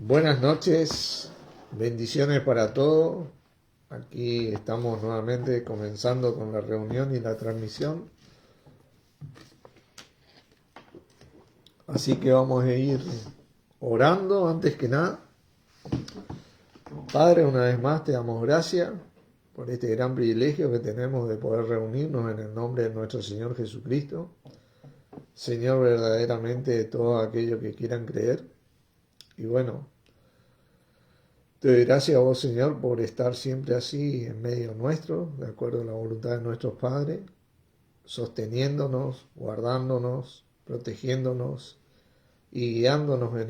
Buenas noches, bendiciones para todos. Aquí estamos nuevamente comenzando con la reunión y la transmisión. Así que vamos a ir orando antes que nada. Padre, una vez más te damos gracias por este gran privilegio que tenemos de poder reunirnos en el nombre de nuestro Señor Jesucristo. Señor, verdaderamente de todos aquellos que quieran creer. Y bueno, te doy gracias a vos, Señor, por estar siempre así en medio nuestro, de acuerdo a la voluntad de nuestros padres, sosteniéndonos, guardándonos, protegiéndonos y guiándonos en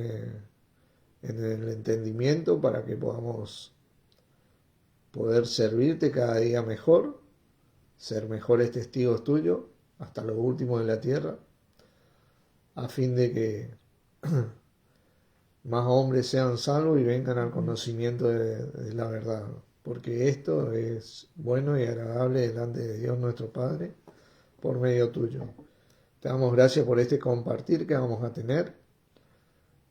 el entendimiento para que podamos poder servirte cada día mejor, ser mejores testigos tuyos hasta lo último de la tierra, a fin de que más hombres sean salvos y vengan al conocimiento de la verdad, porque esto es bueno y agradable delante de Dios nuestro Padre por medio tuyo. Te damos gracias por este compartir que vamos a tener,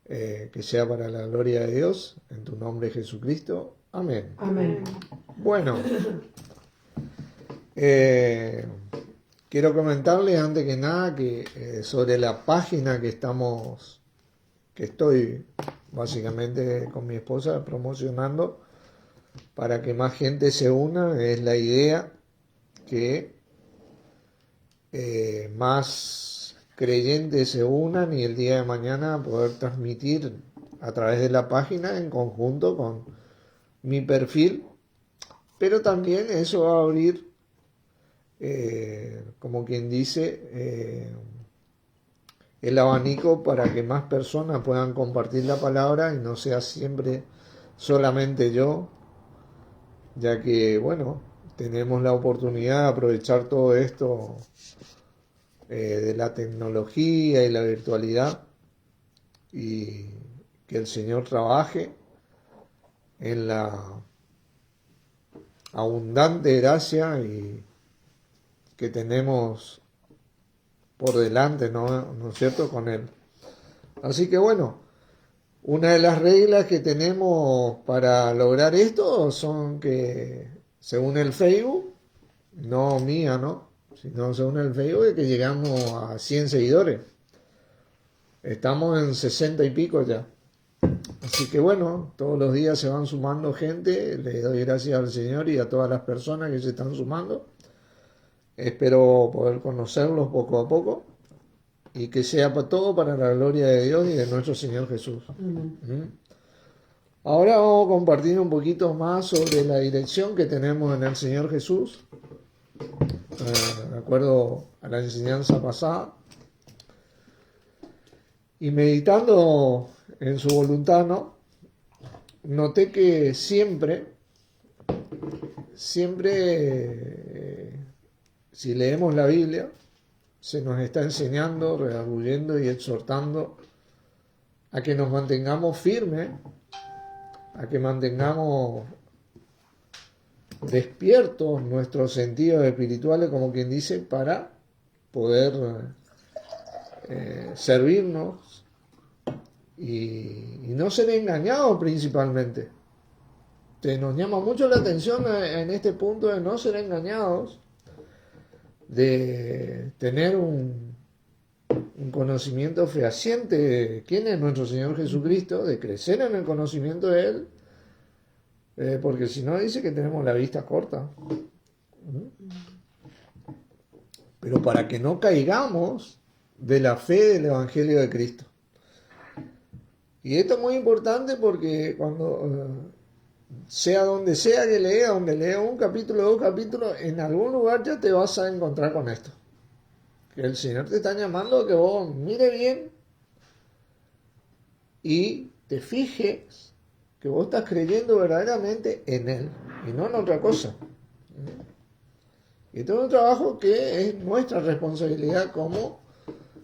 que sea para la gloria de Dios, en tu nombre Jesucristo. Amén. Amén. Bueno, quiero comentarles antes que nada que sobre la página que estoy básicamente con mi esposa promocionando para que más gente se una. Es la idea que más creyentes se unan y el día de mañana poder transmitir a través de la página en conjunto con mi perfil, pero también eso va a abrir, como quien dice, el abanico para que más personas puedan compartir la palabra y no sea siempre solamente yo, ya que, bueno, tenemos la oportunidad de aprovechar todo esto de la tecnología y la virtualidad, y que el Señor trabaje en la abundante gracia y que tenemos por delante, ¿no es cierto?, con Él. Así que bueno, una de las reglas que tenemos para lograr esto son que, según el Facebook, no mía, ¿no?, sino según el Facebook, es que llegamos a 100 seguidores. Estamos en 60 y pico ya. Así que bueno, todos los días se van sumando gente. Le doy gracias al Señor y a todas las personas que se están sumando. Espero poder conocerlos poco a poco y que sea todo para la gloria de Dios y de nuestro Señor Jesús. Ahora vamos a compartir un poquito más sobre la dirección que tenemos en el Señor Jesús, de acuerdo a la enseñanza pasada. Y meditando en su voluntad, ¿no?, noté que siempre, si leemos la Biblia, se nos está enseñando, redarguyendo y exhortando a que nos mantengamos firmes, a que mantengamos despiertos nuestros sentidos espirituales, como quien dice, para poder servirnos y no ser engañados principalmente. Nos llama mucho la atención en este punto de no ser engañados, de tener un conocimiento fehaciente de quién es nuestro Señor Jesucristo, de crecer en el conocimiento de Él, porque si no dice que tenemos la vista corta. Pero para que no caigamos de la fe del Evangelio de Cristo. Y esto es muy importante porque cuando sea donde sea que leas, donde leas un capítulo, dos capítulos, en algún lugar ya te vas a encontrar con esto. Que el Señor te está llamando a que vos mire bien y te fijes que vos estás creyendo verdaderamente en Él y no en otra cosa. Y esto es un trabajo que es nuestra responsabilidad como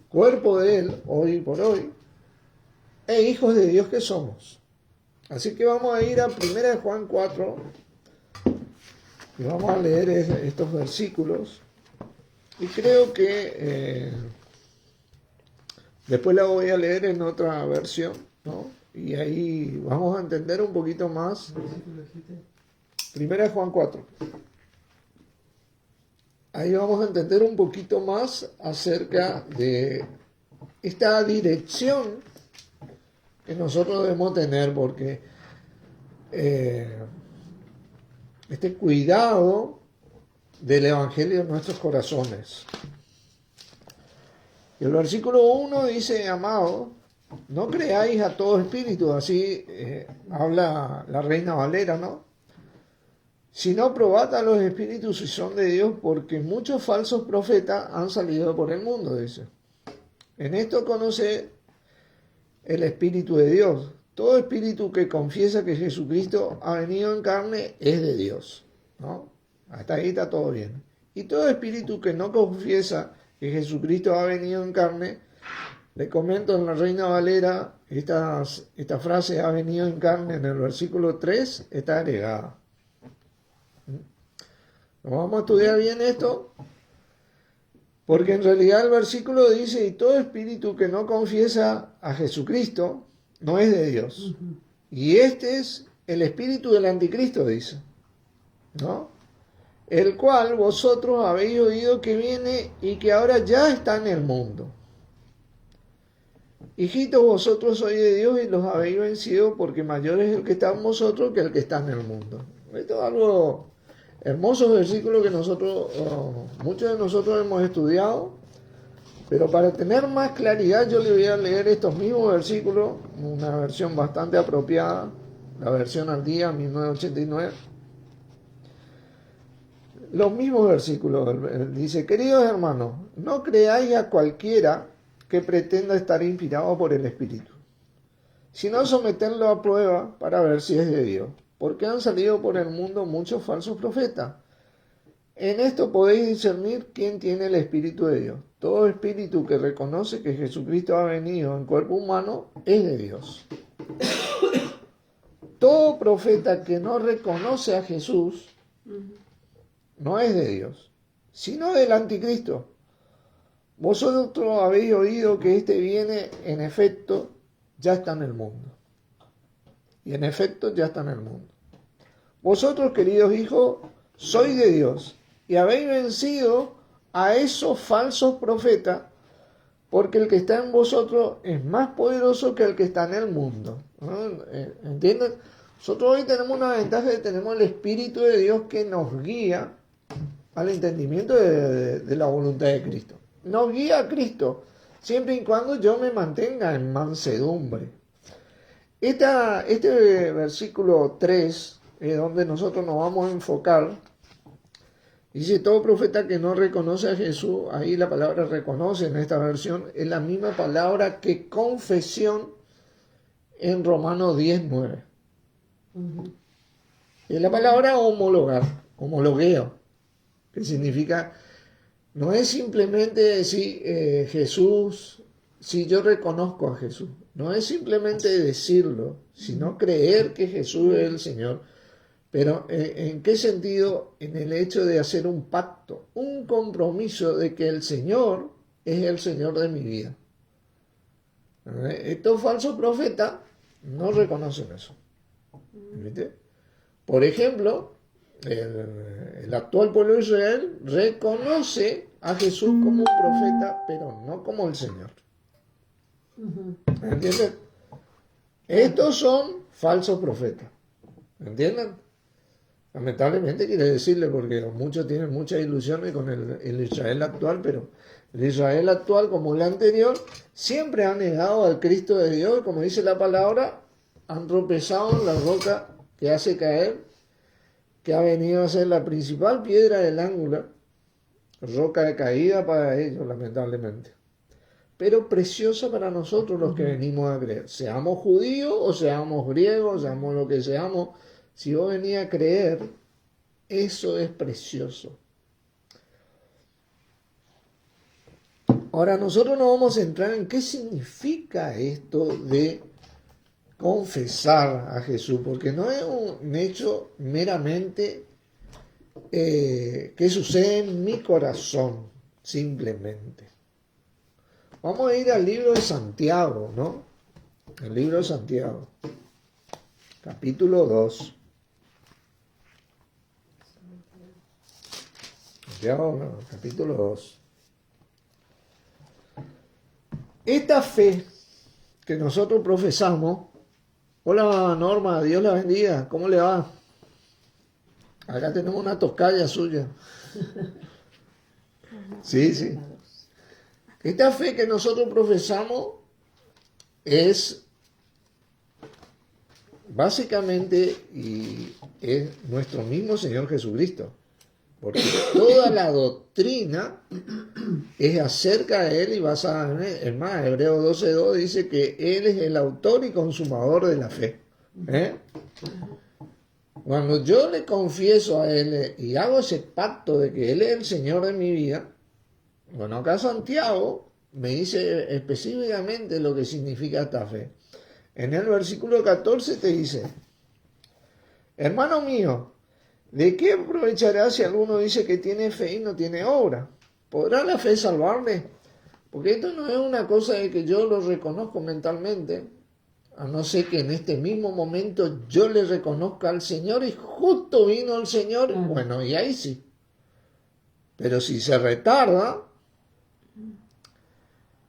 cuerpo de Él, hoy por hoy, e hijos de Dios que somos. Así que vamos a ir a 1 Juan 4 y vamos a leer estos versículos. Y creo que después la voy a leer en otra versión, ¿no?, y ahí vamos a entender un poquito más. Primera de Juan 4. Ahí vamos a entender un poquito más acerca de esta dirección que nosotros debemos tener, porque este cuidado del Evangelio en nuestros corazones. Y el versículo 1 dice: amado, no creáis a todo espíritu, así habla la Reina Valera, ¿no? Sino probad a los espíritus si son de Dios, porque muchos falsos profetas han salido por el mundo, dice. En esto conoce el Espíritu de Dios. Todo espíritu que confiesa que Jesucristo ha venido en carne es de Dios, ¿no? Hasta ahí está todo bien. Y todo espíritu que no confiesa que Jesucristo ha venido en carne, le comento en la Reina Valera, esta frase ha venido en carne en el versículo 3 está agregada. Nos vamos a estudiar bien esto, porque en realidad el versículo dice: y todo espíritu que no confiesa a Jesucristo no es de Dios. Y este es el espíritu del anticristo, dice, ¿no? El cual vosotros habéis oído que viene y que ahora ya está en el mundo. Hijitos, vosotros sois de Dios y los habéis vencido, porque mayor es el que está en vosotros que el que está en el mundo. Esto es algo hermoso versículo que muchos de nosotros hemos estudiado, pero para tener más claridad yo le voy a leer estos mismos versículos, una versión bastante apropiada, la versión al día, 1989. Los mismos versículos, dice: queridos hermanos, no creáis a cualquiera que pretenda estar inspirado por el Espíritu, sino someterlo a prueba para ver si es de Dios, porque han salido por el mundo muchos falsos profetas. En esto podéis discernir quién tiene el Espíritu de Dios. Todo espíritu que reconoce que Jesucristo ha venido en cuerpo humano es de Dios. Todo profeta que no reconoce a Jesús no es de Dios, sino del anticristo. Vosotros habéis oído que éste viene, en efecto, ya está en el mundo. Y en efecto, ya está en el mundo. Vosotros, queridos hijos, sois de Dios y habéis vencido a esos falsos profetas, porque el que está en vosotros es más poderoso que el que está en el mundo. ¿Entienden? Nosotros hoy tenemos una ventaja: que tenemos el Espíritu de Dios que nos guía al entendimiento de la voluntad de Cristo. Nos guía a Cristo, siempre y cuando yo me mantenga en mansedumbre. Este versículo 3, donde nosotros nos vamos a enfocar, dice: todo profeta que no reconoce a Jesús, ahí la palabra reconoce en esta versión es la misma palabra que confesión en Romanos 10:9. Es la palabra homologar, homologueo, que significa, no es simplemente decir Jesús, si yo reconozco a Jesús, no es simplemente decirlo, sino creer que Jesús es el Señor. Pero ¿en qué sentido? En el hecho de hacer un pacto, un compromiso de que el Señor es el Señor de mi vida. Estos falsos profetas no reconocen eso. ¿Viste? Por ejemplo, el actual pueblo de Israel reconoce a Jesús como un profeta, pero no como el Señor. ¿Entienden? Estos son falsos profetas. ¿Entienden? Lamentablemente quiere decirle, porque muchos tienen muchas ilusiones con el Israel actual, pero el Israel actual, como el anterior, siempre ha negado al Cristo de Dios, como dice la palabra, han tropezado en la roca que hace caer, que ha venido a ser la principal piedra del ángulo, roca de caída para ellos, lamentablemente, pero preciosa para nosotros los que venimos a creer, seamos judíos o seamos griegos, seamos lo que seamos. Si vos venís a creer, eso es precioso. Ahora nosotros nos vamos a centrar en qué significa esto de confesar a Jesús, porque no es un hecho meramente que sucede en mi corazón, simplemente. Vamos a ir al libro de Santiago, ¿no? El libro de Santiago, capítulo 2. Santiago, no, capítulo 2. Esta fe que nosotros profesamos. Hola Norma, Dios la bendiga, ¿cómo le va? Acá tenemos una tocaya suya. Sí. Esta fe que nosotros profesamos es básicamente y es nuestro mismo Señor Jesucristo. Porque toda la doctrina es acerca de Él y basada en Él. Es más, Hebreos 12:2 dice que Él es el autor y consumador de la fe. Cuando yo le confieso a Él y hago ese pacto de que Él es el Señor de mi vida, bueno, acá Santiago me dice específicamente lo que significa esta fe. En el versículo 14 te dice, hermano mío, ¿de qué aprovechará si alguno dice que tiene fe y no tiene obra? ¿Podrá la fe salvarle? Porque esto no es una cosa de que yo lo reconozco mentalmente, a no ser que en este mismo momento yo le reconozca al Señor y justo vino el Señor, bueno, y ahí sí. Pero si se retarda,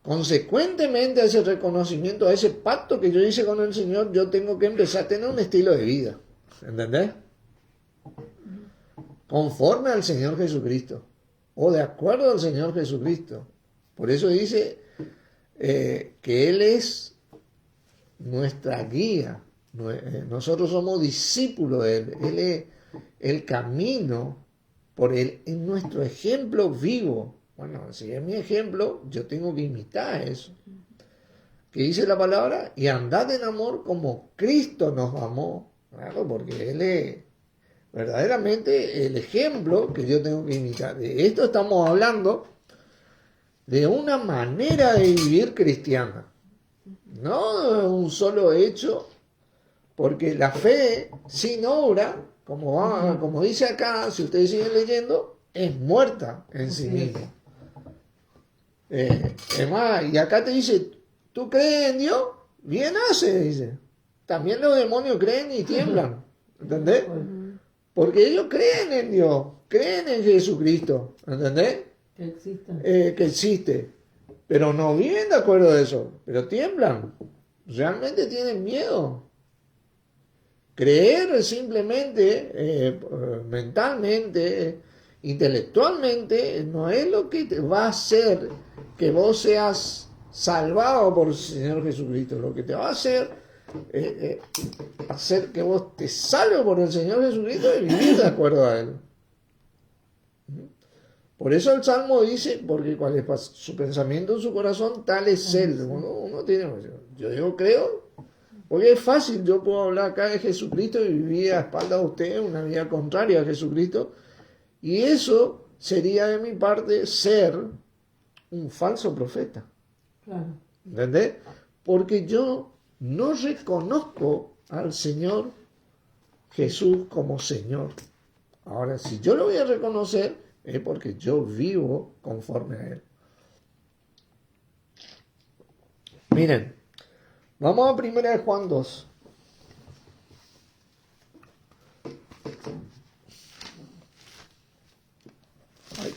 consecuentemente a ese reconocimiento, a ese pacto que yo hice con el Señor, yo tengo que empezar a tener un estilo de vida. ¿Entendés? Conforme al Señor Jesucristo. O de acuerdo al Señor Jesucristo. Por eso dice que Él es nuestra guía. Nosotros somos discípulos de Él. Él es el camino por Él. Es nuestro ejemplo vivo. Bueno, si es mi ejemplo, yo tengo que imitar eso. ¿Qué dice la palabra? Y andad en amor como Cristo nos amó. Claro, porque Él es verdaderamente el ejemplo que yo tengo que imitar. De esto estamos hablando de una manera de vivir cristiana. No un solo hecho, porque la fe sin obra, como dice acá, si ustedes siguen leyendo, es muerta en sí misma. Es más, y acá te dice, ¿tú crees en Dios? Bien hace, dice. También los demonios creen y tiemblan. ¿Entendés? Porque ellos creen en Dios, creen en Jesucristo. ¿Entendés? Que existe. Pero no viven de acuerdo a eso, pero tiemblan. Realmente tienen miedo. Creer simplemente, mentalmente, intelectualmente, no es lo que te va a hacer que vos seas salvado por el Señor Jesucristo. Lo que te va a hacer que vos te salves por el Señor Jesucristo es vivir de acuerdo a Él. Por eso el Salmo dice, porque cuál es su pensamiento en su corazón, tal es Él. Uno tiene, yo digo, creo, porque es fácil, yo puedo hablar acá de Jesucristo y vivir a espaldas de ustedes una vida contraria a Jesucristo, y eso sería de mi parte ser un falso profeta. Claro. ¿Entendés? Porque yo no reconozco al Señor Jesús como Señor. Ahora, si yo lo voy a reconocer, es porque yo vivo conforme a Él. Miren, vamos a 1 Juan 2. Ay.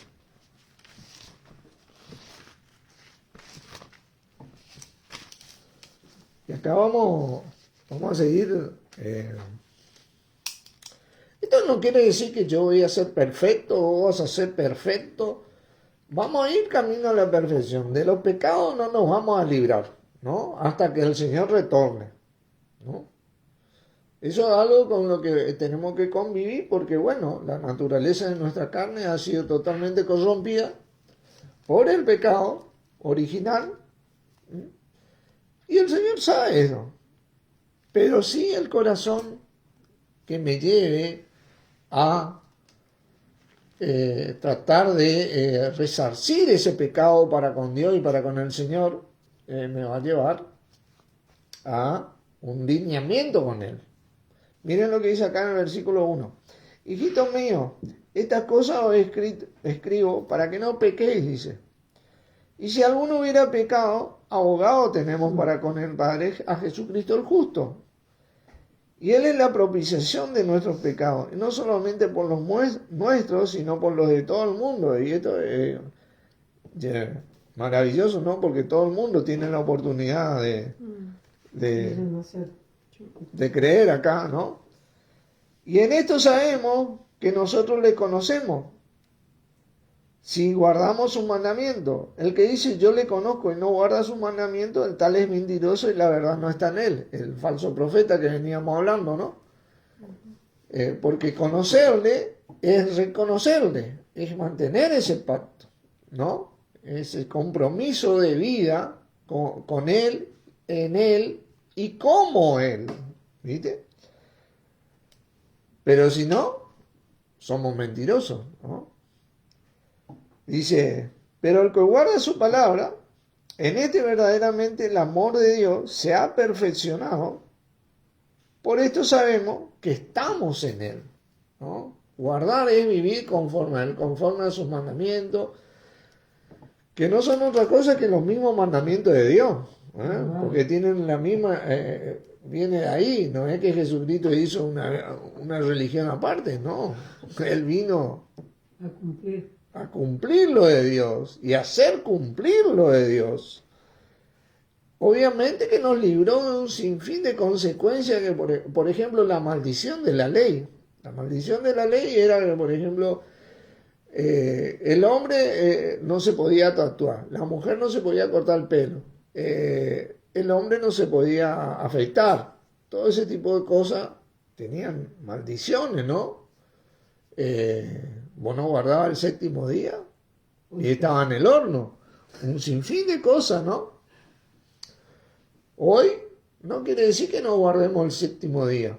Y acá vamos a seguir. Esto no quiere decir que yo voy a ser perfecto o vas a ser perfecto. Vamos a ir camino a la perfección. De los pecados no nos vamos a librar, ¿no? Hasta que el Señor retorne, ¿no? Eso es algo con lo que tenemos que convivir porque, bueno, la naturaleza de nuestra carne ha sido totalmente corrompida por el pecado original. Y el Señor sabe eso. Pero sí el corazón que me lleve a tratar de resarcir ese pecado para con Dios y para con el Señor, me va a llevar a un lineamiento con Él. Miren lo que dice acá en el versículo 1. Hijitos míos, estas cosas os escribo para que no pequéis, dice. Y si alguno hubiera pecado, abogado tenemos para con el Padre, a Jesucristo el justo. Y Él es la propiciación de nuestros pecados, y no solamente por los nuestros, sino por los de todo el mundo. Y esto es maravilloso, ¿no? Porque todo el mundo tiene la oportunidad de creer acá, ¿no? Y en esto sabemos que nosotros le conocemos, si guardamos sus mandamientos. El que dice yo le conozco y no guarda sus mandamientos, el tal es mentiroso y la verdad no está en él. El falso profeta que veníamos hablando, ¿no? Porque conocerle es reconocerle, es mantener ese pacto, ¿no? Ese compromiso de vida con él, en él y como él, ¿viste? Pero si no, somos mentirosos, ¿no? Dice, pero el que guarda su palabra, en este verdaderamente el amor de Dios se ha perfeccionado. Por esto sabemos que estamos en Él, ¿no? Guardar es vivir conforme a Él, conforme a sus mandamientos, que no son otra cosa que los mismos mandamientos de Dios, porque tienen la misma, viene de ahí, no es que Jesucristo hizo una religión aparte, no, Él vino a cumplir lo de Dios y hacer cumplir lo de Dios. Obviamente que nos libró de un sinfín de consecuencias, que por ejemplo la maldición de la ley. La maldición de la ley era que, por ejemplo, el hombre no se podía tatuar, la mujer no se podía cortar el pelo, el hombre no se podía afeitar. Todo ese tipo de cosas tenían maldiciones, ¿no? Vos no guardabas el séptimo día y estaba en el horno. Un sinfín de cosas, ¿no? Hoy no quiere decir que no guardemos el séptimo día.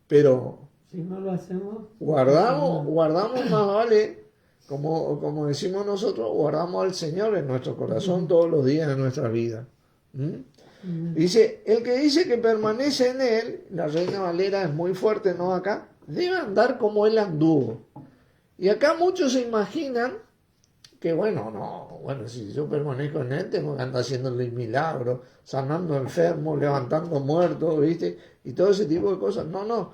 Pero si no lo hacemos, guardamos más vale, como decimos nosotros, guardamos al Señor en nuestro corazón todos los días de nuestra vida. Dice, el que dice que permanece en Él, la Reina Valera es muy fuerte, ¿no? Acá, debe andar como Él anduvo. Y acá muchos se imaginan que bueno, si yo permanezco en Él, tengo que andar haciéndole milagros, sanando enfermos, levantando muertos, ¿viste? Y todo ese tipo de cosas. No.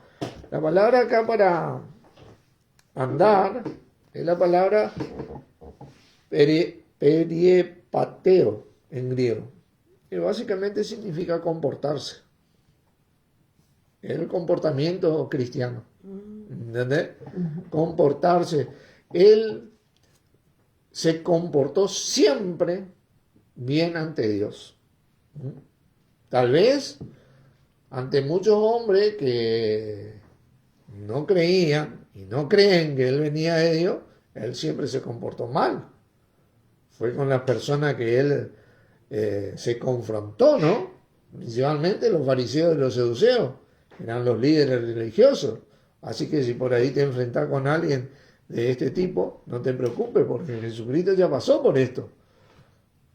La palabra acá para andar es la palabra periepateo en griego, que básicamente significa comportarse. Es el comportamiento cristiano. ¿Entendés? Comportarse. Él se comportó siempre bien ante Dios. Tal vez ante muchos hombres que no creían y no creen que Él venía de Dios, Él siempre se comportó mal. Fue con las personas que Él se confrontó, ¿no? Principalmente los fariseos y los seduceos, eran los líderes religiosos. Así que si por ahí te enfrentas con alguien de este tipo, no te preocupes, porque Jesucristo ya pasó por esto.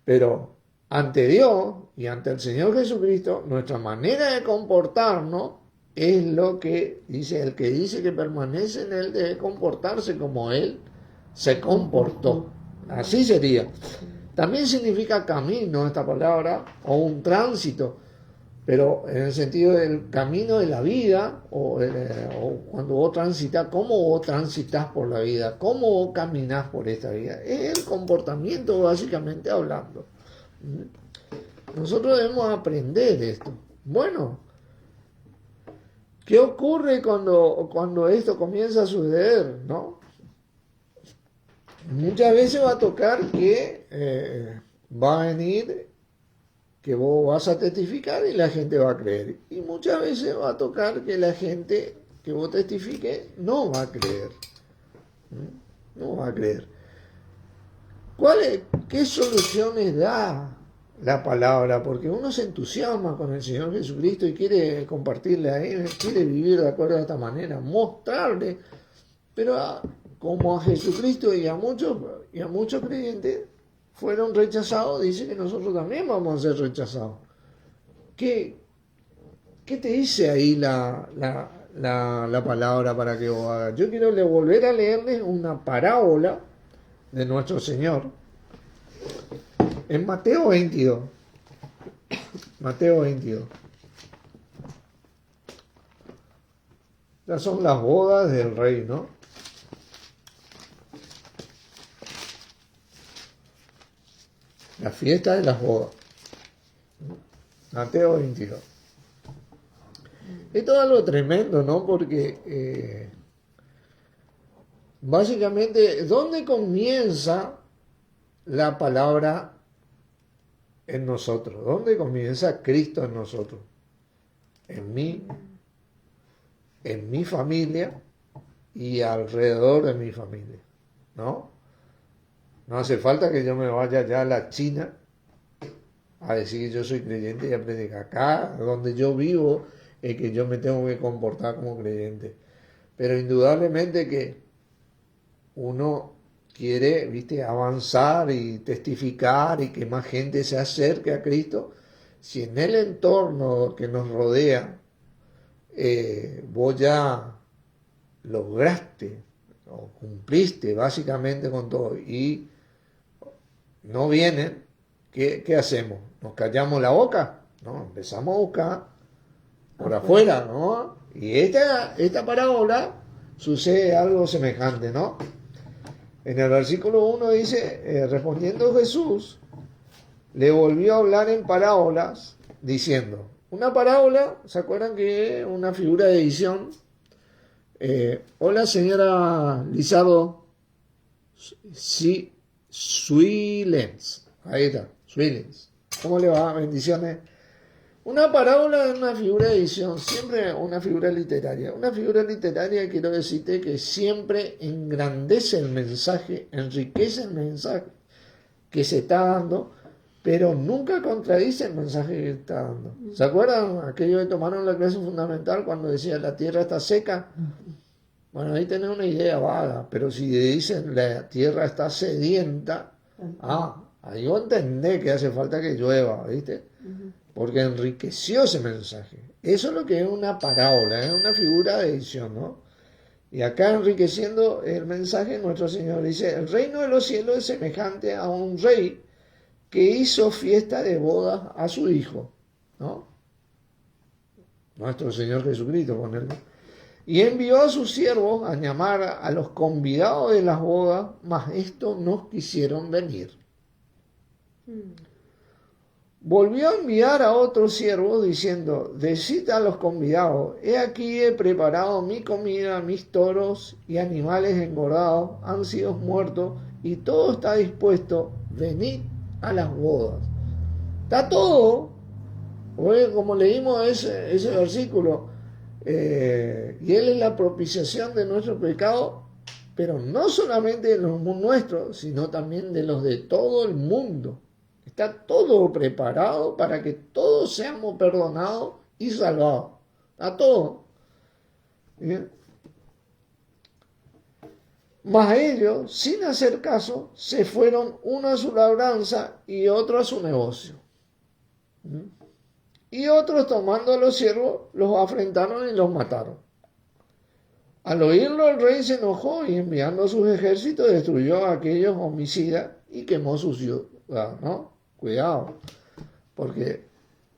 Pero ante Dios y ante el Señor Jesucristo, nuestra manera de comportarnos es lo que dice, el que dice que permanece en Él debe comportarse como Él se comportó. Así sería. También significa camino esta palabra, o un tránsito, pero en el sentido del camino de la vida, o cuando vos transitas, ¿cómo vos transitas por la vida? ¿Cómo vos caminás por esta vida? Es el comportamiento básicamente hablando. Nosotros debemos aprender esto. Bueno, ¿qué ocurre cuando esto comienza a suceder? ¿No? Muchas veces va a tocar que va a venir que vos vas a testificar y la gente va a creer. Y muchas veces va a tocar que la gente que vos testifique no va a creer. No va a creer. ¿Qué soluciones da la palabra? Porque uno se entusiasma con el Señor Jesucristo y quiere compartirle a Él, quiere vivir de acuerdo a esta manera, mostrarle. Pero como a Jesucristo y a muchos creyentes fueron rechazados, dice que nosotros también vamos a ser rechazados. ¿Qué te dice ahí la palabra para que vos hagas? Yo quiero volver a leerles una parábola de nuestro Señor, En Mateo 22. Mateo 22. Ya son las bodas del rey, ¿no? La fiesta de las bodas. Mateo 22. Esto es algo tremendo, ¿no? Porque básicamente, ¿dónde comienza la palabra en nosotros? ¿Dónde comienza Cristo en nosotros? En mí, en mi familia y alrededor de mi familia, ¿no? No hace falta que yo me vaya ya a la China a decir que yo soy creyente y a predicar. Acá, donde yo vivo, es que yo me tengo que comportar como creyente. Pero indudablemente que uno quiere, viste, avanzar y testificar y que más gente se acerque a Cristo. Si en el entorno que nos rodea vos ya lograste o cumpliste básicamente con todo y no vienen, ¿qué hacemos? ¿Nos callamos la boca? No, empezamos a buscar por afuera, ¿no? Y esta parábola sucede algo semejante, ¿no? En el versículo 1 dice, respondiendo Jesús, le volvió a hablar en parábolas, diciendo, una parábola, ¿se acuerdan que es una figura de edición? Hola señora Lizardo, sí, Suilens, ahí está, Suilens. ¿Cómo le va? Bendiciones. Una parábola es una figura de edición, siempre una figura literaria. Una figura literaria, quiero decirte que siempre engrandece el mensaje, enriquece el mensaje que se está dando, pero nunca contradice el mensaje que está dando. ¿Se acuerdan aquellos que tomaron la clase fundamental cuando decía la tierra está seca? Bueno, ahí tenés una idea vaga, pero si dicen la tierra está sedienta, ahí vos entendés que hace falta que llueva, ¿viste? Porque enriqueció ese mensaje. Eso es lo que es una parábola, es una figura de edición, ¿no? Y acá enriqueciendo el mensaje, nuestro Señor dice, el reino de los cielos es semejante a un rey que hizo fiesta de bodas a su hijo, ¿no? Nuestro Señor Jesucristo, con él. Y envió a sus siervos a llamar a los convidados de las bodas, mas estos no quisieron venir. Volvió a enviar a otros siervos diciendo, decid a los convidados, he aquí he preparado mi comida, mis toros y animales engordados han sido muertos y todo está dispuesto, venid a las bodas. Está todo, como leímos ese versículo, y Él es la propiciación de nuestro pecado, pero no solamente de los nuestros, sino también de los de todo el mundo. Está todo preparado para que todos seamos perdonados y salvados. Está todo. ¿Bien? Mas ellos, sin hacer caso, se fueron uno a su labranza y otro a su negocio. Y otros, tomando a los siervos, los afrentaron y los mataron. Al oírlo, el rey se enojó y enviando sus ejércitos destruyó a aquellos homicidas y quemó su ciudad, ¿no? Cuidado, porque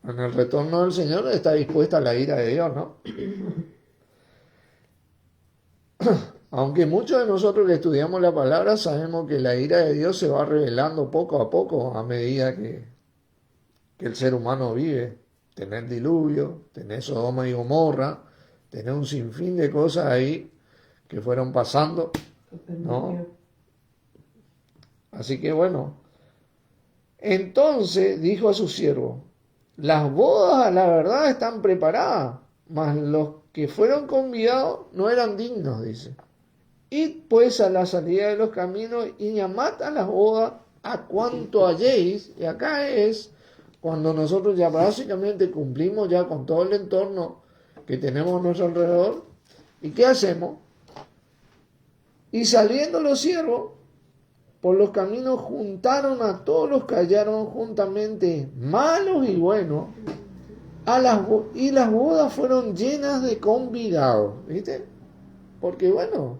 en el retorno del Señor está dispuesta la ira de Dios, ¿no? Aunque muchos de nosotros que estudiamos la palabra sabemos que la ira de Dios se va revelando poco a poco a medida que el ser humano vive. Tener diluvio, tener Sodoma y Gomorra, tener un sinfín de cosas ahí que fueron pasando, ¿no? Así que bueno, entonces dijo a su siervo, las bodas a la verdad están preparadas, mas los que fueron convidados no eran dignos, dice. Id pues a la salida de los caminos y llamad a las bodas a cuanto halléis, y acá es cuando nosotros ya básicamente cumplimos ya con todo el entorno que tenemos a nuestro alrededor. ¿Y qué hacemos? Y saliendo los siervos por los caminos juntaron a todos los que hallaron juntamente, malos y buenos, y las bodas fueron llenas de convidados, ¿viste? Porque bueno,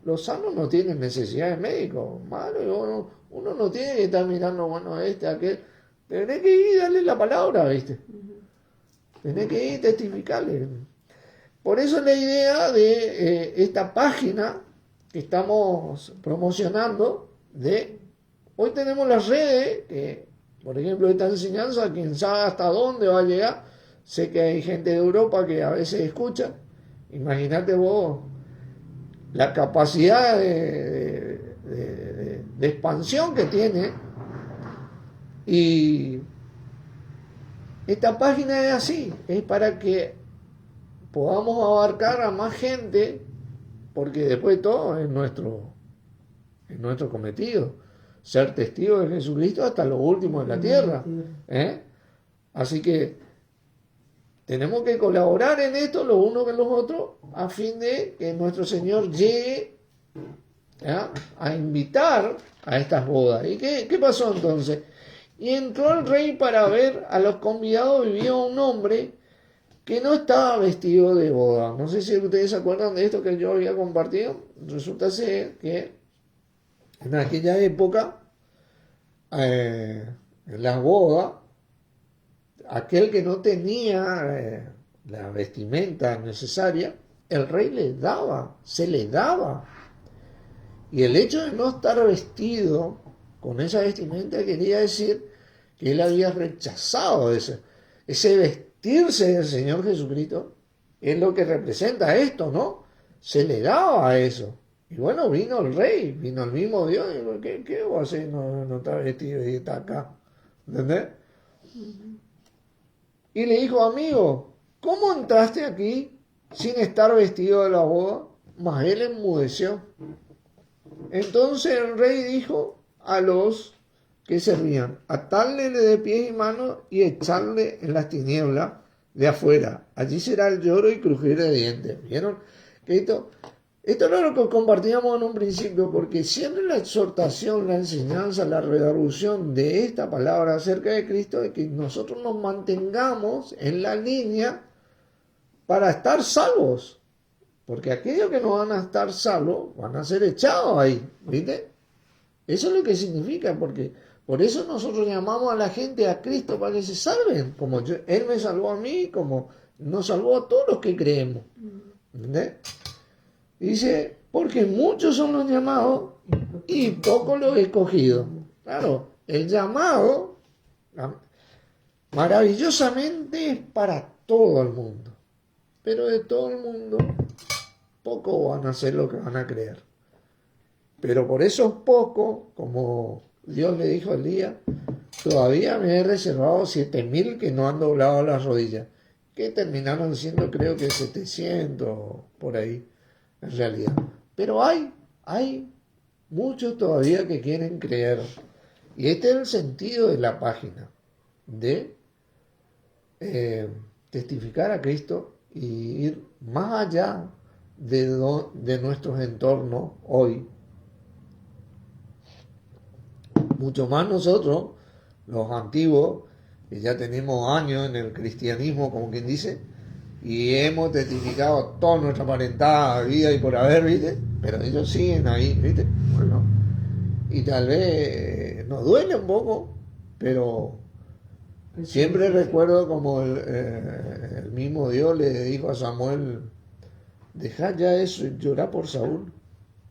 los sanos no tienen necesidad de médicos, malos y buenos, Uno no tiene que estar mirando, bueno, aquel. Tenés que ir y darle la palabra, ¿viste? Tenés que ir y testificarle. Por eso la idea de esta página que estamos promocionando, hoy tenemos las redes, que por ejemplo esta enseñanza, quién sabe hasta dónde va a llegar. Sé que hay gente de Europa que a veces escucha. Imagínate vos la capacidad de expansión que tiene. Y esta página es así, es para que podamos abarcar a más gente, porque después de todo es nuestro cometido, ser testigo de Jesucristo hasta lo último de la tierra. Así que tenemos que colaborar en esto los unos con los otros a fin de que nuestro Señor llegue a invitar a estas bodas. ¿Y qué pasó entonces? Y entró el rey para ver a los convidados. Vivía un hombre que no estaba vestido de boda. No sé si ustedes se acuerdan de esto que yo había compartido. Resulta ser que en aquella época, en las bodas, aquel que no tenía la vestimenta necesaria, el rey se le daba. Y el hecho de no estar vestido con esa vestimenta quería decir que él había rechazado ese vestirse del Señor Jesucristo. Es lo que representa esto, ¿no? Se le daba eso. Y bueno, vino el rey, vino el mismo Dios, y dijo, ¿qué voy a hacer? No está vestido y está acá. ¿Entendés? Y le dijo, amigo, ¿cómo entraste aquí sin estar vestido de la boda? Mas él enmudeció. Entonces el rey dijo a los que se rían, atarle de pies y manos y echarle en las tinieblas de afuera. Allí será el lloro y crujir de dientes. ¿Vieron? Que esto es lo que compartíamos en un principio, porque siempre la exhortación, la enseñanza, la redargución de esta palabra acerca de Cristo es que nosotros nos mantengamos en la línea para estar salvos. Porque aquellos que no van a estar salvos van a ser echados ahí, ¿viste? Eso es lo que significa, porque por eso nosotros llamamos a la gente a Cristo para que se salven, como Él me salvó a mí, como nos salvó a todos los que creemos. ¿Entendés? Dice, porque muchos son los llamados y pocos los escogidos. Claro, el llamado maravillosamente es para todo el mundo, pero de todo el mundo pocos van a hacer lo que van a creer. Pero por esos pocos, como Dios le dijo a Elías, todavía me he reservado 7,000 que no han doblado las rodillas, que terminaron siendo creo que 700 por ahí en realidad. Pero hay muchos todavía que quieren creer. Y este es el sentido de la página, de testificar a Cristo y ir más allá de nuestros entornos hoy. Mucho más nosotros, los antiguos, que ya tenemos años en el cristianismo, como quien dice, y hemos testificado toda nuestra parentada, vida y por haber, ¿viste? Pero ellos siguen ahí, ¿viste? Bueno, y tal vez nos duele un poco, pero siempre recuerdo como el mismo Dios le dijo a Samuel, dejad ya eso y llorá por Saúl.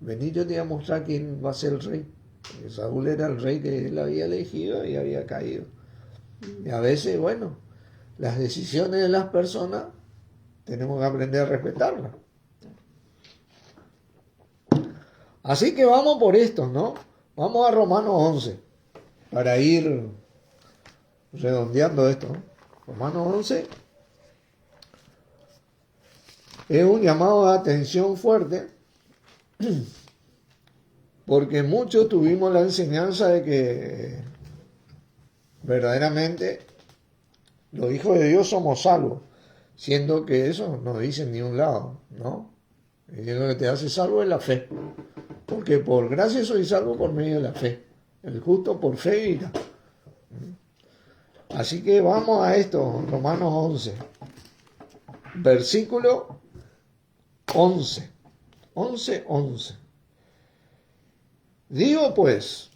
Vení, yo te voy a mostrar quién va a ser el rey. Porque Saúl era el rey que él había elegido y había caído. Y a veces, bueno, las decisiones de las personas tenemos que aprender a respetarlas. Así que vamos por esto, ¿no? Vamos a Romanos 11 para ir redondeando esto, ¿no? Romanos 11 es un llamado de atención fuerte, porque muchos tuvimos la enseñanza de que verdaderamente los hijos de Dios somos salvos, siendo que eso no dice en ningún lado, ¿no? Y lo que te hace salvo es la fe, porque por gracia soy salvo por medio de la fe, el justo por fe vivirá. Así que vamos a esto, Romanos 11, versículo 11. Digo pues,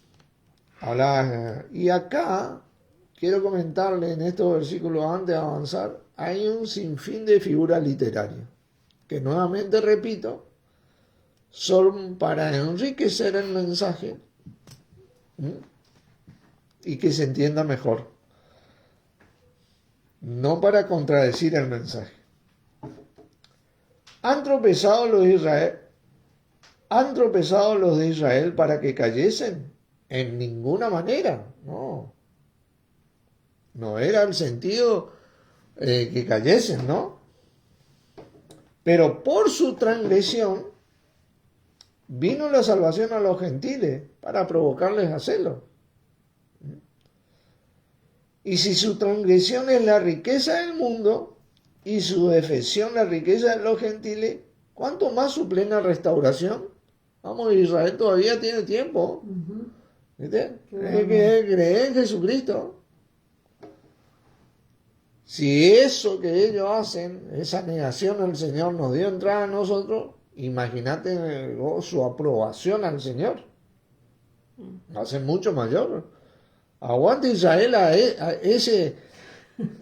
Y acá quiero comentarle en estos versículos antes de avanzar, hay un sinfín de figuras literarias, que nuevamente repito, son para enriquecer el mensaje y que se entienda mejor, no para contradecir el mensaje. ¿Han tropezado los de Israel para que cayesen? En ninguna manera, no. No era el sentido que cayesen, ¿no? Pero por su transgresión vino la salvación a los gentiles para provocarles a celo. Y si su transgresión es la riqueza del mundo y su defección la riqueza de los gentiles, ¿cuánto más su plena restauración? Vamos, Israel todavía tiene tiempo. ¿Viste? Cree en Jesucristo. Si eso que ellos hacen, esa negación al Señor nos dio entrada a nosotros, imagínate su aprobación al Señor. Va a ser mucho mayor. Aguante Israel a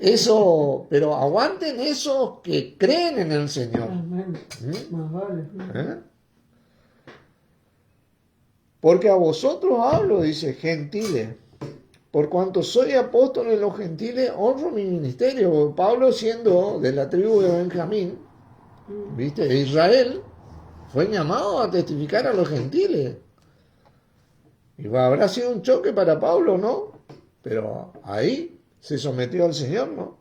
eso, pero aguanten esos que creen en el Señor. Más vale. Porque a vosotros hablo, dice, gentiles. Por cuanto soy apóstol de los gentiles, honro mi ministerio. Pablo, siendo de la tribu de Benjamín, ¿viste? De Israel, fue llamado a testificar a los gentiles. Y habrá sido un choque para Pablo, ¿no? Pero ahí se sometió al Señor, ¿no?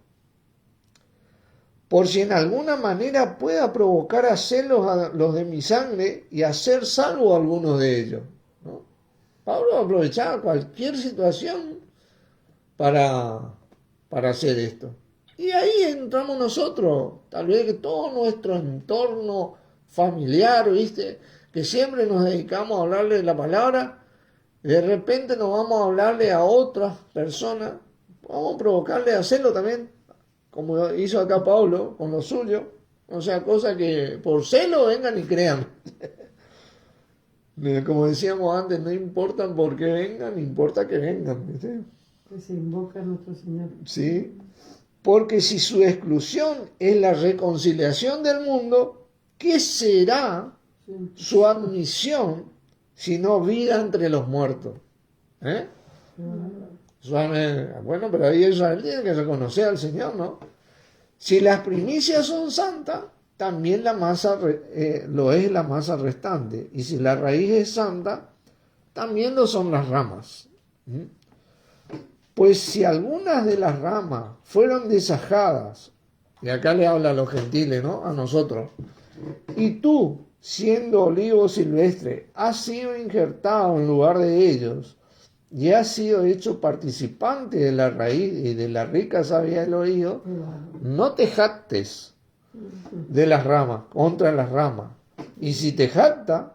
Por si en alguna manera pueda provocar a celos a los de mi sangre y hacer salvo a algunos de ellos, ¿no? Pablo aprovechaba cualquier situación para hacer esto. Y ahí entramos nosotros, tal vez que todo nuestro entorno familiar, ¿viste? Que siempre nos dedicamos a hablarle de la palabra, de repente nos vamos a hablarle a otras personas, vamos a provocarle a hacerlo también, como hizo acá Pablo con lo suyo, o sea, cosas que por celo vengan y crean. Como decíamos antes, no importa por qué vengan, importa que vengan, ¿viste? Que se invoca a nuestro Señor. Sí, porque si su exclusión es la reconciliación del mundo, ¿qué será su admisión sino vida entre los muertos? Bueno, pero ahí Israel tiene que reconocer al Señor, ¿no? Si las primicias son santas, también la masa lo es la masa restante. Y si la raíz es santa, también lo son las ramas. Pues si algunas de las ramas fueron desajadas, y acá le habla a los gentiles, ¿no? A nosotros, y tú, siendo olivo silvestre, has sido injertado en lugar de ellos, y has sido hecho participante de la raíz y de la rica savia del oído, no te jactes de las ramas, contra las ramas. Y si te jacta,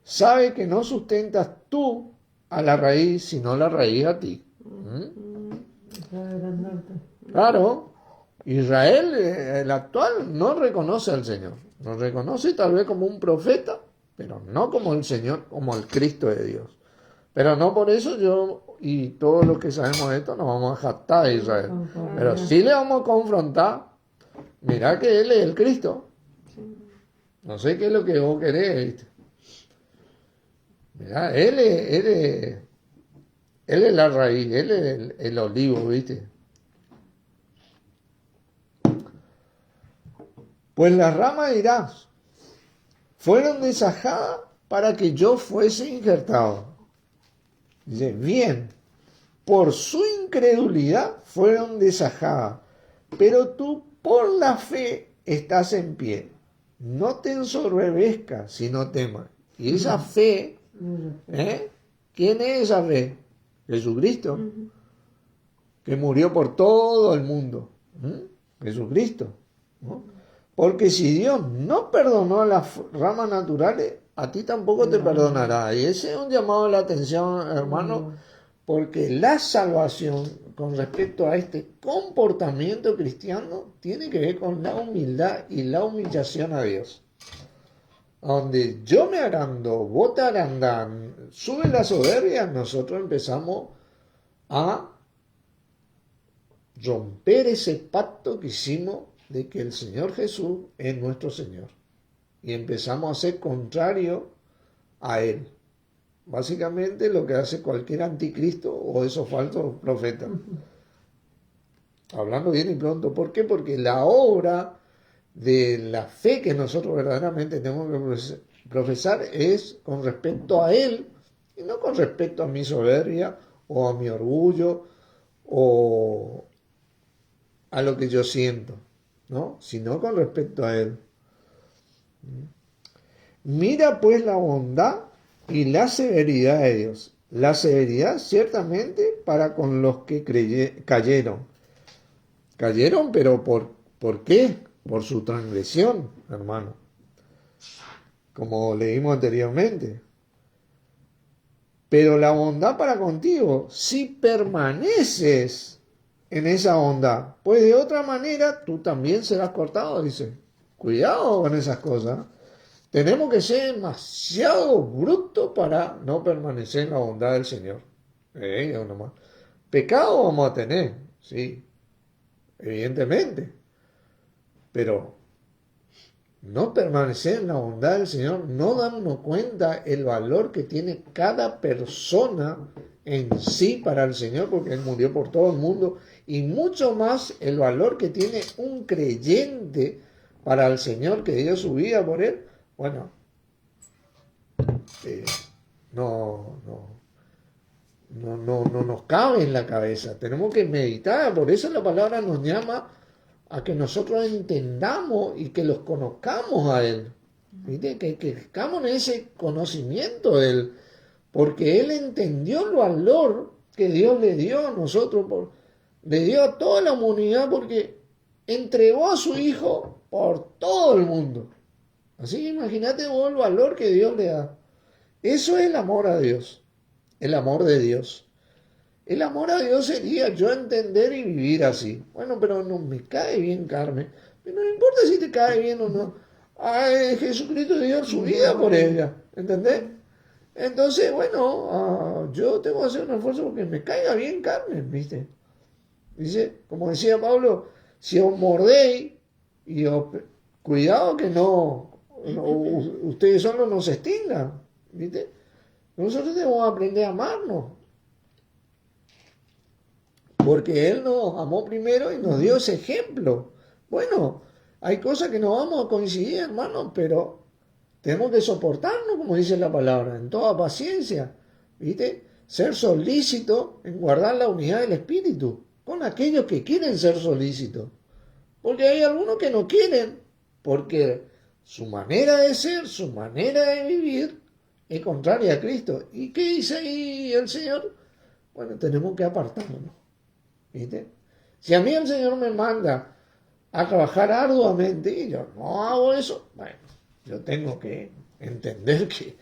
sabe que no sustentas tú a la raíz, sino la raíz a ti. Claro, Israel, el actual, no reconoce al Señor. Nos reconoce tal vez como un profeta, pero no como el Señor, como el Cristo de Dios. Pero no por eso yo y todos los que sabemos esto nos vamos a jactar de Israel. Pero sí le vamos a confrontar. Mirá que Él es el Cristo. No sé qué es lo que vos querés, ¿viste? Mirá, Él es la raíz, Él es el olivo, ¿viste? Pues las ramas dirás, fueron desajadas para que yo fuese injertado. Dice, bien, por su incredulidad fueron desajadas, pero tú por la fe estás en pie. No te ensoberbezcas, sino temas. Y esa fe, ¿quién es esa fe? Jesucristo, que murió por todo el mundo. Jesucristo, ¿no? Porque si Dios no perdonó a las ramas naturales, a ti tampoco te perdonará. Y ese es un llamado a la atención, hermano, porque la salvación con respecto a este comportamiento cristiano tiene que ver con la humildad y la humillación a Dios. a donde yo me agrando, vos te agrandás, sube la soberbia, nosotros empezamos a romper ese pacto que hicimos de que el Señor Jesús es nuestro Señor. Y empezamos a ser contrario a Él. Básicamente lo que hace cualquier anticristo o esos falsos profetas. Hablando bien y pronto. ¿Por qué? Porque la obra de la fe que nosotros verdaderamente tenemos que profesar es con respecto a Él y no con respecto a mi soberbia o a mi orgullo o a lo que yo siento, ¿no? Sino con respecto a Él. Mira pues la bondad y la severidad de Dios. La severidad ciertamente para con los que cayeron. Cayeron, pero ¿por qué? Por su transgresión, hermano. Como leímos anteriormente. Pero la bondad para contigo, si permaneces en esa bondad, pues de otra manera tú también serás cortado, dice. Cuidado con esas cosas. Tenemos que ser demasiado brutos para no permanecer en la bondad del Señor. Nomás. Pecado vamos a tener, sí, evidentemente. Pero no permanecer en la bondad del Señor, no darnos cuenta el valor que tiene cada persona en sí para el Señor, porque Él murió por todo el mundo, y mucho más el valor que tiene un creyente para el Señor que dio su vida por Él. Bueno, no nos cabe en la cabeza. Tenemos que meditar. Por eso la palabra nos llama a que nosotros entendamos y que los conozcamos a Él. ¿Viste? Que estamos en ese conocimiento de Él. Porque Él entendió el valor que Dios le dio a nosotros. Le dio a toda la humanidad porque entregó a su Hijo por todo el mundo. Así que imagínate vos el valor que Dios le da. Eso es el amor a Dios. El amor de Dios. El amor a Dios sería yo entender y vivir así. Bueno, pero no me cae bien Carmen. Pero no importa si te cae bien o no. Ay, Jesucristo dio su vida por ella. ¿Entendés? Entonces, bueno, yo tengo que hacer un esfuerzo porque me caiga bien Carmen, ¿viste? Dice, como decía Pablo, si os mordéis y os... Cuidado que no ustedes solos no se extingan, ¿viste? Nosotros debemos aprender a amarnos. Porque Él nos amó primero y nos dio ese ejemplo. Bueno, hay cosas que no vamos a coincidir, hermanos, pero tenemos que soportarnos, como dice la palabra, en toda paciencia, ¿viste? Ser solícito en guardar la unidad del Espíritu con aquellos que quieren ser solícitos. Porque hay algunos que no quieren, porque su manera de ser, su manera de vivir es contraria a Cristo. ¿Y qué dice ahí el Señor? Bueno, tenemos que apartarnos. ¿Viste? Si a mí el Señor me manda a trabajar arduamente y yo no hago eso, bueno, yo tengo que entender que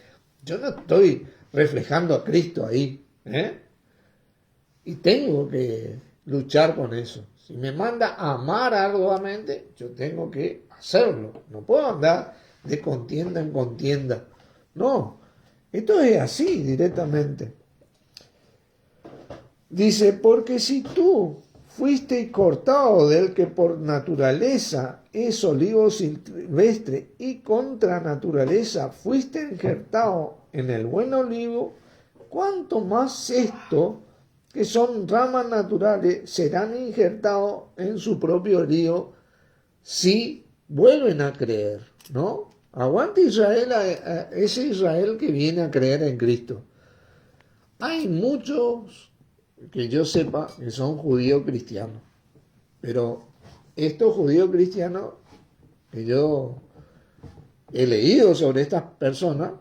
yo no estoy reflejando a Cristo ahí, ¿eh? Y tengo que luchar con eso. Si me manda a amar arduamente, yo tengo que hacerlo. No puedo andar de contienda en contienda. No, esto es así directamente. Dice, porque si tú fuiste cortado del que por naturaleza es olivo silvestre y contra naturaleza fuiste injertado en el buen olivo, ¿cuánto más esto, que son ramas naturales, serán injertados en su propio olivo si vuelven a creer? ¿No? Aguante Israel, a ese Israel que viene a creer en Cristo. Hay muchos que yo sepa que son judíos cristianos, pero estos judíos cristianos que yo he leído sobre estas personas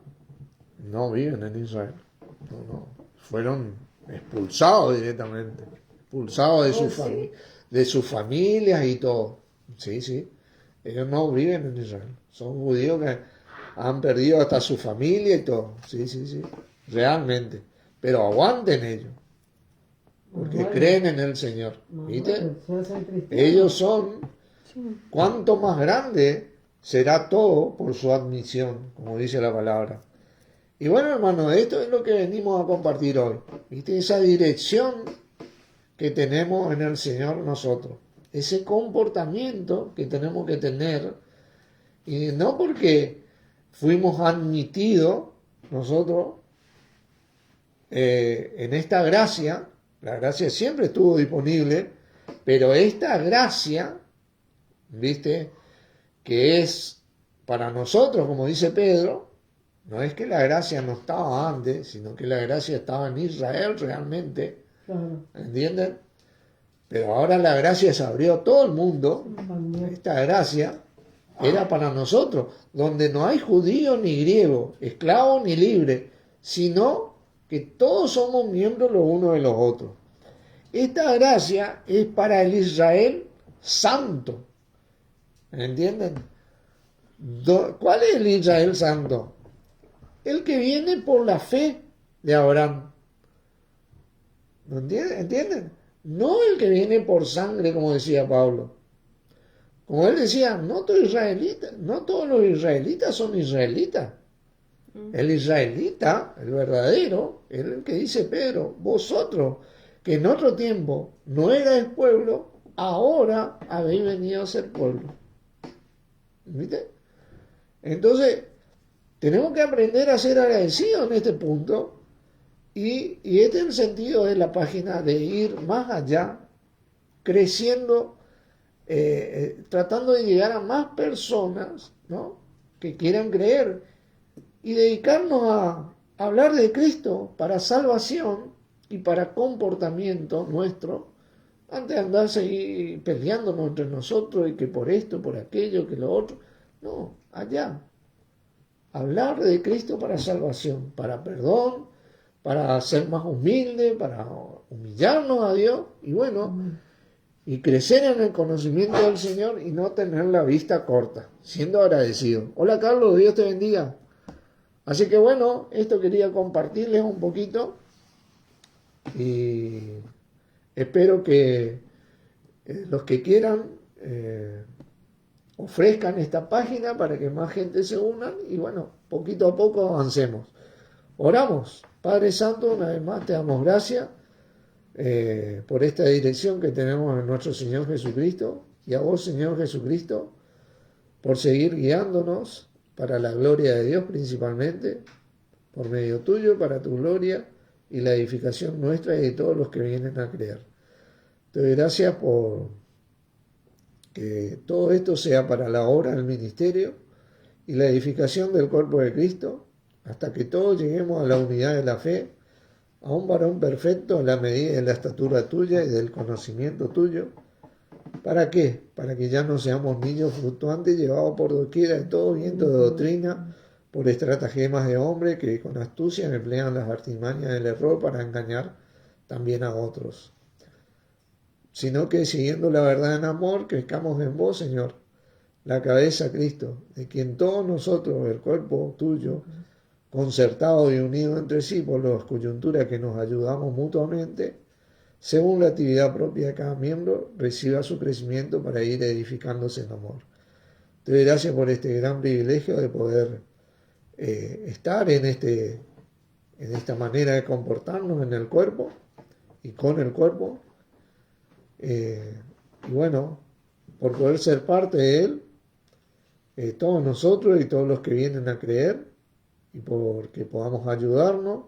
no viven en Israel, no, fueron expulsados directamente, expulsados de sus familias y todo. Sí, ellos no viven en Israel, son judíos que han perdido hasta su familia y todo, sí, realmente, pero aguanten ellos. Porque creen en el Señor. ¿Viste? Ellos son cuanto más grandes será todo por su admisión, como dice la palabra. Y bueno, hermano, esto es lo que venimos a compartir hoy. ¿Viste? Esa dirección que tenemos en el Señor nosotros. Ese comportamiento que tenemos que tener. Y no porque fuimos admitidos nosotros en esta gracia. La gracia siempre estuvo disponible. Pero esta gracia, ¿viste? Que es para nosotros, como dice Pedro, no es que la gracia no estaba antes, sino que la gracia estaba en Israel realmente, Claro. ¿entienden? Pero ahora la gracia se abrió a todo el mundo. También. Esta gracia era para nosotros, donde no hay judío ni griego, esclavo ni libre, sino que todos somos miembros los unos de los otros. Esta gracia es para el Israel santo. ¿Entienden? ¿Cuál es el Israel santo? El que viene por la fe de Abraham. ¿No entienden? No el que viene por sangre, como decía Pablo. Como él decía, no todos los israelitas son israelitas. El israelita, el verdadero, es el que dice Pedro, vosotros, que en otro tiempo no erais pueblo, ahora habéis venido a ser pueblo. ¿Viste? Entonces, tenemos que aprender a ser agradecidos en este punto, y este es el sentido de la página, de ir más allá, creciendo, tratando de llegar a más personas, ¿no?, que quieran creer, y dedicarnos a hablar de Cristo para salvación y para comportamiento nuestro, antes de andar seguir peleándonos entre nosotros y que por esto, por aquello, que lo otro. No, allá. Hablar de Cristo para salvación, para perdón, para ser más humilde, para humillarnos a Dios y bueno, y crecer en el conocimiento del Señor y no tener la vista corta, siendo agradecido. Hola Carlos, Dios te bendiga. Así que bueno, esto quería compartirles un poquito y espero que los que quieran ofrezcan esta página para que más gente se unan y bueno, poquito a poco avancemos. Oramos. Padre Santo, una vez más te damos gracias por esta dirección que tenemos en nuestro Señor Jesucristo y a vos, Señor Jesucristo, por seguir guiándonos para la gloria de Dios principalmente, por medio tuyo, para tu gloria y la edificación nuestra y de todos los que vienen a creer. Te doy gracias por que todo esto sea para la obra del ministerio y la edificación del cuerpo de Cristo, hasta que todos lleguemos a la unidad de la fe, a un varón perfecto en la medida de la estatura tuya y del conocimiento tuyo. ¿Para qué? Para que ya no seamos niños fluctuantes llevados por doquiera de todo viento de doctrina, por estratagemas de hombres que con astucia emplean las artimañas del error para engañar también a otros. Sino que siguiendo la verdad en amor, crezcamos en vos, Señor, la cabeza Cristo, de quien todos nosotros, el cuerpo tuyo, concertado y unido entre sí por las coyunturas que nos ayudamos mutuamente, según la actividad propia de cada miembro, reciba su crecimiento para ir edificándose en amor. Te doy gracias por este gran privilegio de poder estar en esta manera de comportarnos en el cuerpo y con el cuerpo. Y bueno, por poder ser parte de él, todos nosotros y todos los que vienen a creer, y porque podamos ayudarnos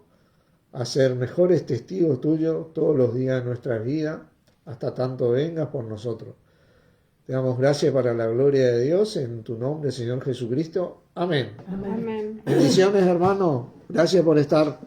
a ser mejores testigos tuyos todos los días de nuestra vida, hasta tanto vengas por nosotros. Te damos gracias para la gloria de Dios, en tu nombre, Señor Jesucristo. Amén. Amén. Amén. Bendiciones, hermanos. Gracias por estar.